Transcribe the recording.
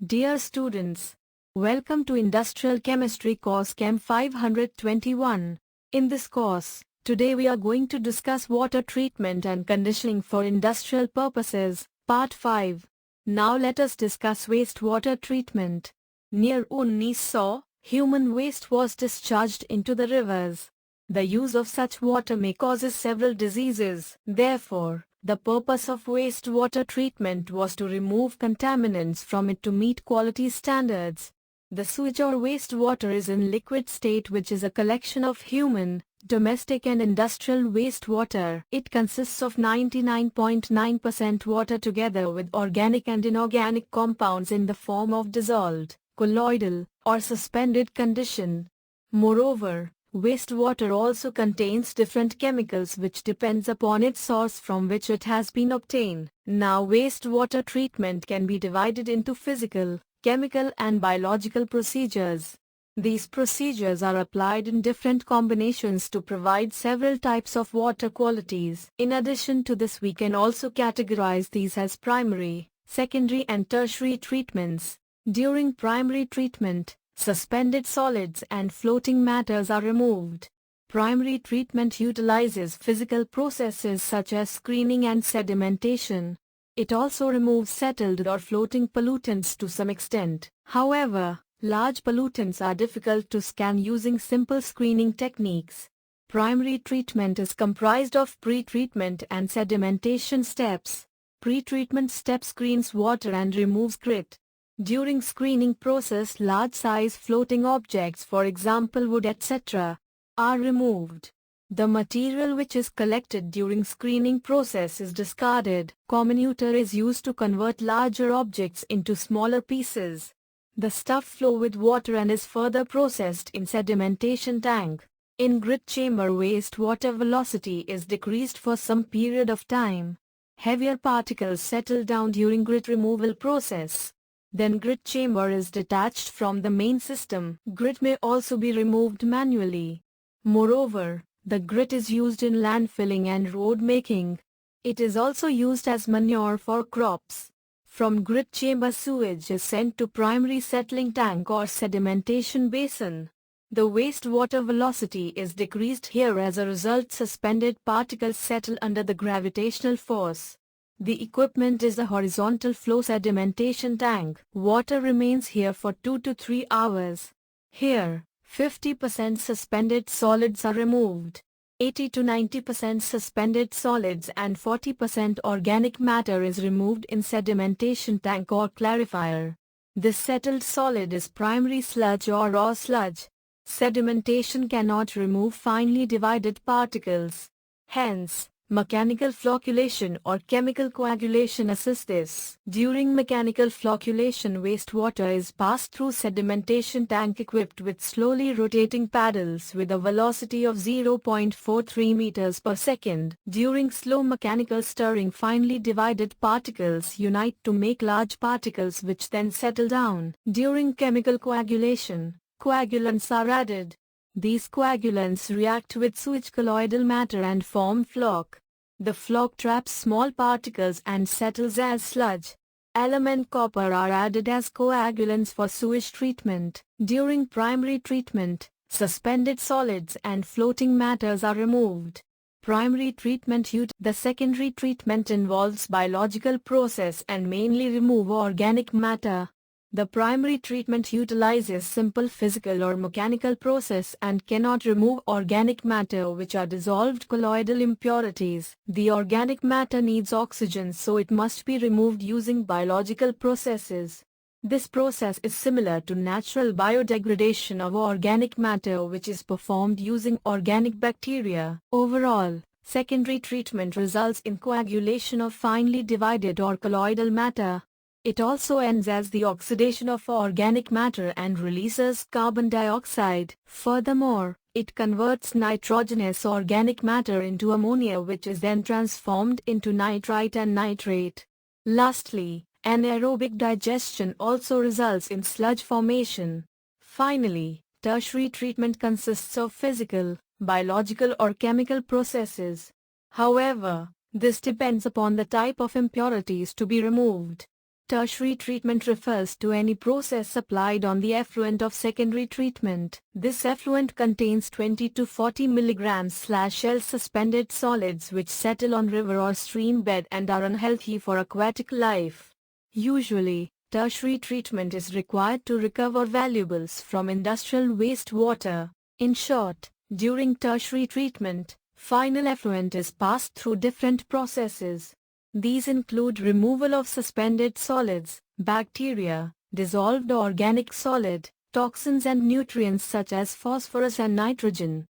Dear students, welcome to Industrial Chemistry course Chem 521. In this course, today we are going to discuss water treatment and conditioning for industrial purposes, part 5. Now let us discuss wastewater treatment. Near 1900, human waste was discharged into the rivers. The use of such water may cause several diseases. Therefore, the purpose of wastewater treatment was to remove contaminants from it to meet quality standards. The sewage or wastewater is in liquid state, which is a collection of human, domestic and industrial wastewater. It consists of 99.9% water together with organic and inorganic compounds in the form of dissolved, colloidal, or suspended condition. Moreover, wastewater also contains different chemicals which depends upon its source from which it has been obtained. Now wastewater treatment can be divided into physical, chemical and biological procedures. These procedures are applied in different combinations to provide several types of water qualities. In addition to this, we can also categorize these as primary, secondary and tertiary treatments. During primary treatment, suspended solids and floating matters are removed. Primary treatment utilizes physical processes such as screening and sedimentation. It also removes settled or floating pollutants to some extent. However, large pollutants are difficult to scan using simple screening techniques. Primary treatment is comprised of pre-treatment and sedimentation steps. Pre-treatment step screens water and removes grit. During screening process, large-size floating objects, for example wood etc., are removed. The material which is collected during screening process is discarded. Comminutor is used to convert larger objects into smaller pieces. The stuff flow with water and is further processed in sedimentation tank. In grit chamber, wastewater velocity is decreased for some period of time. Heavier particles settle down during grit removal process. Then grit chamber is detached from the main system. Grit may also be removed manually. Moreover, the grit is used in landfilling and road making. It is also used as manure for crops. From grit chamber, sewage is sent to primary settling tank or sedimentation basin. The wastewater velocity is decreased here. As a result, suspended particles settle under the gravitational force. The equipment is a horizontal flow sedimentation tank. Water remains here for 2 to 3 hours. Here, 50% suspended solids are removed. 80 to 90% suspended solids and 40% organic matter is removed in sedimentation tank or clarifier. This settled solid is primary sludge or raw sludge. Sedimentation cannot remove finely divided particles. Hence, mechanical flocculation or chemical coagulation assists this. During mechanical flocculation, wastewater is passed through sedimentation tank equipped with slowly rotating paddles with a velocity of 0.43 meters per second. During slow mechanical stirring, finely divided particles unite to make large particles which then settle down. During chemical coagulation, coagulants are added. These coagulants react with sewage colloidal matter and form floc. The floc traps small particles and settles as sludge. Alum and copper are added as coagulants for sewage treatment. During primary treatment, suspended solids and floating matters are removed. Primary treatment. The secondary treatment involves biological process and mainly remove organic matter. The primary treatment utilizes simple physical or mechanical process and cannot remove organic matter which are dissolved colloidal impurities. The organic matter needs oxygen, so it must be removed using biological processes. This process is similar to natural biodegradation of organic matter, which is performed using organic bacteria. Overall, secondary treatment results in coagulation of finely divided or colloidal matter. It also ends as the oxidation of organic matter and releases carbon dioxide. Furthermore, it converts nitrogenous organic matter into ammonia, which is then transformed into nitrite and nitrate. Lastly, anaerobic digestion also results in sludge formation. Finally, tertiary treatment consists of physical, biological or chemical processes. However, this depends upon the type of impurities to be removed. Tertiary treatment refers to any process applied on the effluent of secondary treatment. This effluent contains 20 to 40 mg/L suspended solids which settle on river or stream bed and are unhealthy for aquatic life. Usually, tertiary treatment is required to recover valuables from industrial wastewater. In short, during tertiary treatment, final effluent is passed through different processes. These include removal of suspended solids, bacteria, dissolved organic solid, toxins and nutrients such as phosphorus and nitrogen.